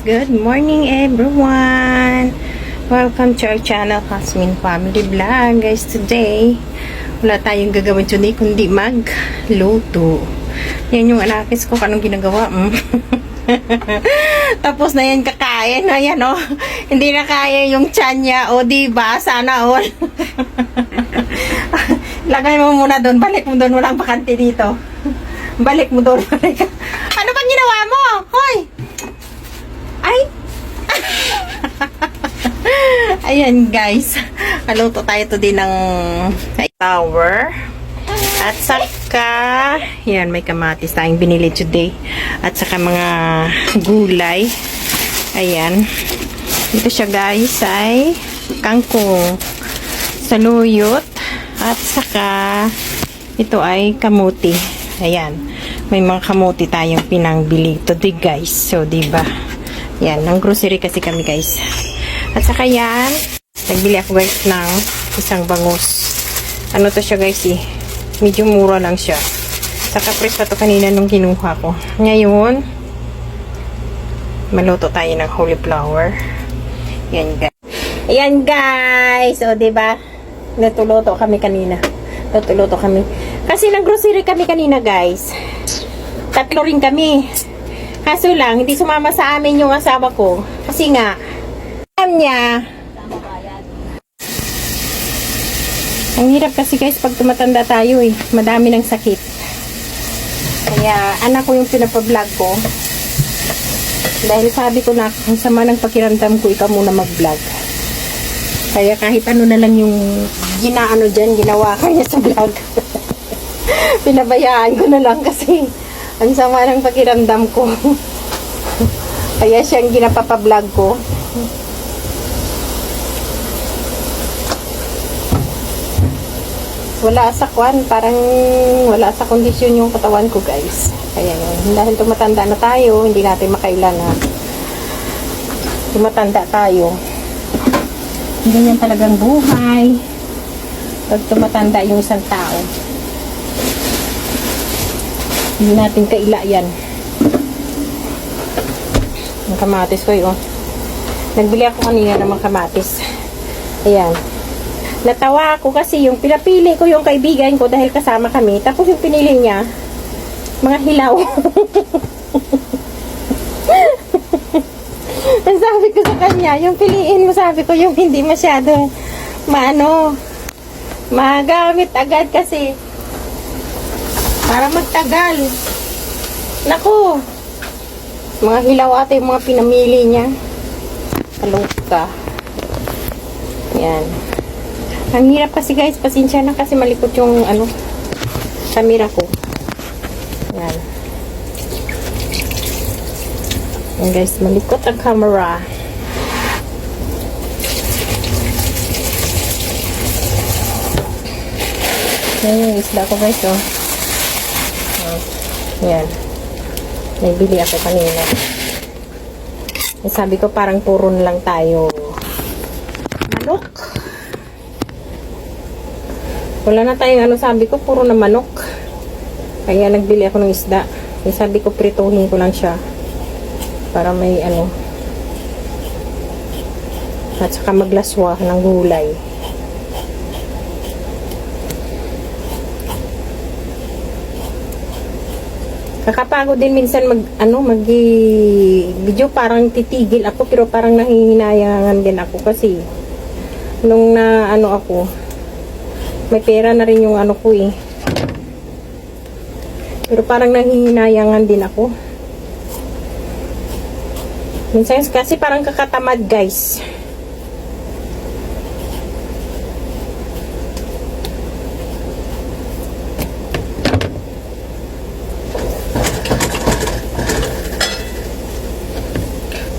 Good morning everyone! Welcome to our channel, Hasmin Family Vlog. Guys, today, wala tayong gagawin today kundi magluto. Yan yung anakis ko, anong ginagawa. Tapos na yan kakain. Ayan o. Hindi na kaya yung tiyan niya. O diba? Sana all. Lagay mo muna doon. Balik mo doon. Walang bakante dito. Balik mo doon. Balik. Ano bang ginawa mo? Hoy! Ay! Ayan guys. Haluto tayo today ng tower. At saka, yan, may kamatis tayong binili today. At saka mga gulay. Ayan. Ito siya guys ay kangkong, saluyot, at saka ito ay kamuti. Ayan. May mga kamuti tayong pinangbili today guys. So, diba? Yan. Ng grocery kasi kami guys. At saka yan, nagbili ako guys ng isang bangus. Ano to siya guys eh? Medyo mura lang siya. Saka fresh pa to kanina nung kinuha ko. Ngayon, maluto tayo ng cauliflower. Yan guys. Ayan guys. O diba? Natuluto kami kanina. Natuluto kami. Kasi nag-grocery kami kanina guys. Tatlo rin kami. Kaso lang, hindi sumama sa amin yung asawa ko. Kasi nga, alam niya, ang hirap kasi guys pag tumatanda tayo eh. Madami ng sakit. Kaya anak ko yung pinapablog ko. Dahil sabi ko na ang sama ng pakiramdam ko, ikaw muna mag-vlog. Kaya kahit ano na lang yung ginaano dyan, ginawa ka niya sa vlog. Pinabayaan ko na lang kasi ang sama ng pakiramdam ko. Kaya siyang ginapapablog ko. Wala sa kwan, parang wala sa kondisyon yung katawan ko guys. Kaya yun, dahil tumatanda na tayo, hindi natin makailan na tumatanda tayo. Ganyan talagang buhay pag tumatanda yung isang tao. Hindi natin kaila yan. Ang kamatis ko yun. Nagbili ako kanina ng mga kamatis. Ayan. Natawa ako kasi yung pinapili ko yung kaibigan ko dahil kasama kami. Tapos yung pinili niya, mga hilaw. Ang sabi ko sa kanya, yung piliin mo, sabi ko yung hindi masyado magamit agad kasi para magtagal. Naku, mga hilaw ata yung mga pinamili niya. Kaluka. Yan. Ang hirap kasi guys, pasensya na kasi malikot yung camera ko. Yan. Yan guys, malikot ang camera. Yan yung isda ko guys, oh. Yan. May bili ako kanina. Sabi ko parang puro na lang tayo manok. Wala na tayong sabi ko, puro na manok. Kaya nagbili ako ng isda. Sabi ko, prituhin ko lang siya. Para may at saka maglaswa ng gulay. Kakapagod din minsan video parang titigil ako pero parang nahihinayangan din ako kasi nung ako may pera na rin yung ko eh. Pero parang nangihinayangan din ako. Minsan kasi parang kakatamad guys.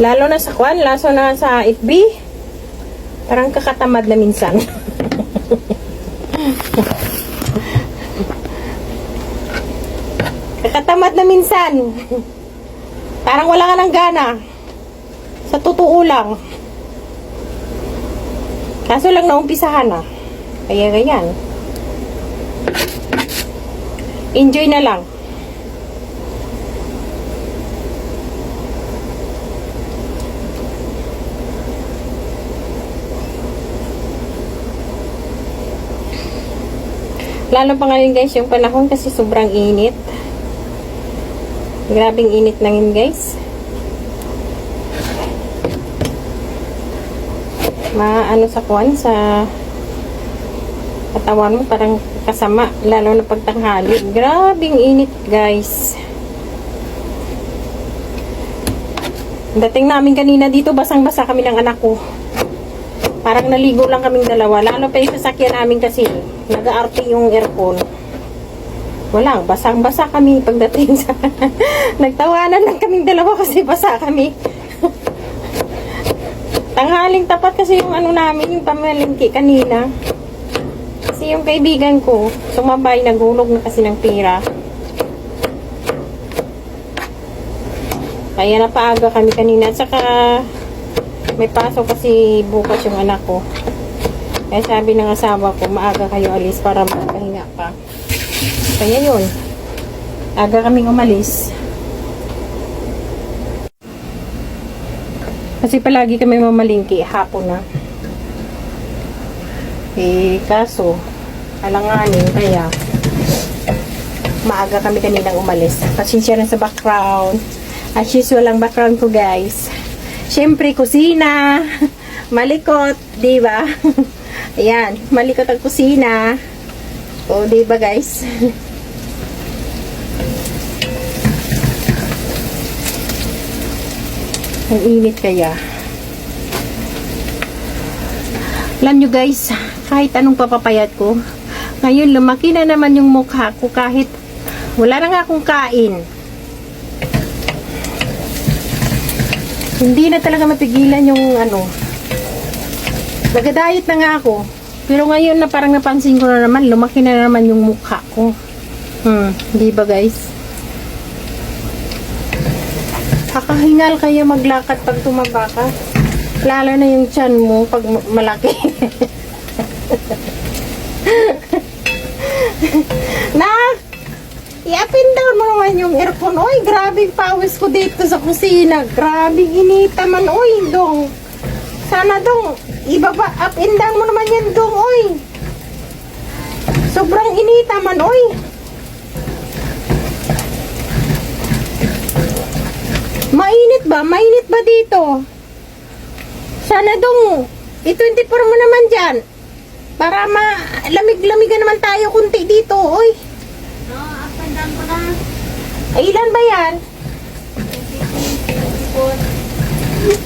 Lalo na sa kwan, laso na sa FB. Parang kakatamad na minsan. Kakatamad na minsan. Parang wala ka ng gana. Sa totoo lang. Kaso lang naumpisahan na. Kaya ganyan. Enjoy na lang. Lalo pa ngayon guys yung panahon kasi sobrang init. Grabing init na yun guys. Maano sa kuwan sa katawan mo parang kasama. Lalo na pagtanghali. Grabing init guys. Dating namin kanina dito basang-basa kami ng anak ko. Parang naligo lang kaming dalawa. Lalo pa yung sasakyan namin kasi nag-aarte yung aircon. Wala, basang-basa kami pagdating sa... Nagtawanan lang kaming dalawa kasi basa kami. Tanghaling tapat kasi yung ano namin, yung pamalingki kanina. Kasi yung kaibigan ko, sumabay, naghulog na kasi ng pera. Kaya napaaga kami kanina. At saka... may pasok kasi bukas yung anak ko. Kaya sabi ng asawa ko, maaga kayo alis para makahinga pa. Kaya yun. Aga kaming umalis. Kasi palagi kami mamalingki, hapon na. Kaso, alanganin, kaya maaga kami kaninang umalis. Pasensya na sa background. As usual ang background ko guys. Siyempre, kusina. Malikot, di ba? Ayan, malikot ang kusina. O, di ba, guys? Ang init kaya. Alam nyo, guys, kahit anong papapayat ko, ngayon lumaki na naman yung mukha ko kahit wala na nga akong kain. Hindi na talaga mapigilan yung ano. Nag-diet na nga ako. Pero ngayon na parang napansin ko na naman, lumaki na naman yung mukha ko. Di ba guys? Kakahingal kaya maglakad pag tumaba ka. Lalo na yung tiyan mo pag malaki. Nak! I-up and down mo naman yung aircon. Oy, grabe pawis ko dito sa kusina. Grabe inita man. Oy, dong. Sana dong, ibaba, up and down mo naman yan dong. Oy. Sobrang inita man. Oy. Mainit ba? Mainit ba dito? Sana dong, i-24 mo naman dyan. Para lamig-lamigan naman tayo kunti dito. Oy. Ay, ilan ba yan?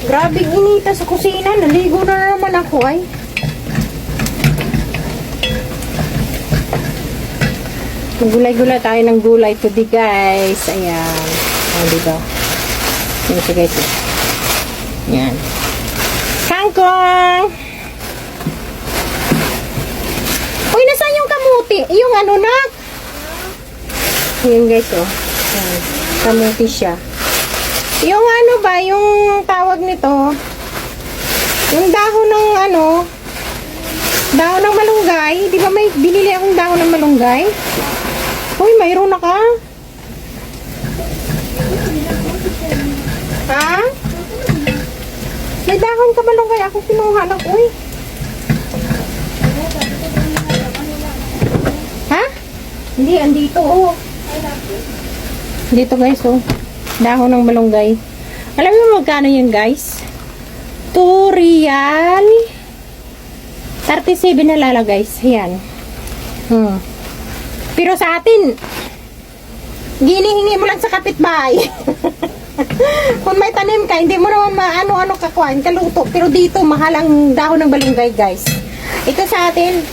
Grabing inita sa kusina. Naligo na naman ako ay. Gulay-gulay tayo ng gulay today guys. Ayan. O, diba? Yan siya guys. Ayan. Kangkong! Uy, nasaan yung kamuti? Yung ano na? Yan guys, oh. Ayan. Kamuti siya. Yung ano ba, yung tawag nito, yung dahon ng ano, dahon ng malunggay. Di ba may binili akong dahon ng malunggay? Uy, mayroon na ka? Ha? May dahon ka malunggay. Ako kinuha lang. Uy. Ha? Hindi, andito, oh. Dito guys, oh. Dahon ng malunggay. Alam mo magkano yun guys? 2 real 37 na lala guys. Ayan. Pero sa atin, ginihingi mo lang sa kapitbahay. Kung may tanim ka, hindi mo naman maano-ano kakuan, kaluto. Pero dito, mahal ang dahon ng malunggay guys. Ito sa atin,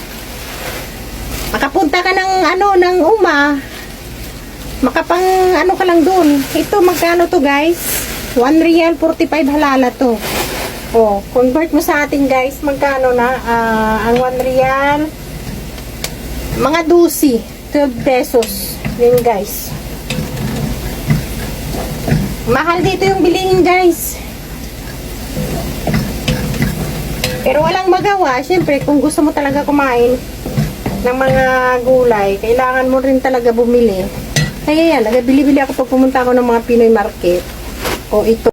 makapunta ka ng ano, ng makapang ano ka lang dun. Ito magkano to guys? 1 real 45 halala to. Oh, convert mo sa atin guys, magkano na? Ang 1 real mga 12 pesos. Yun guys. Mahal dito yung bilihin guys. Pero walang magawa. Siyempre, kung gusto mo talaga kumain ng mga gulay, kailangan mo rin talaga bumili. Kaya yan, nagabili-bili ako pag pumunta ako ng mga Pinoy market. O ito.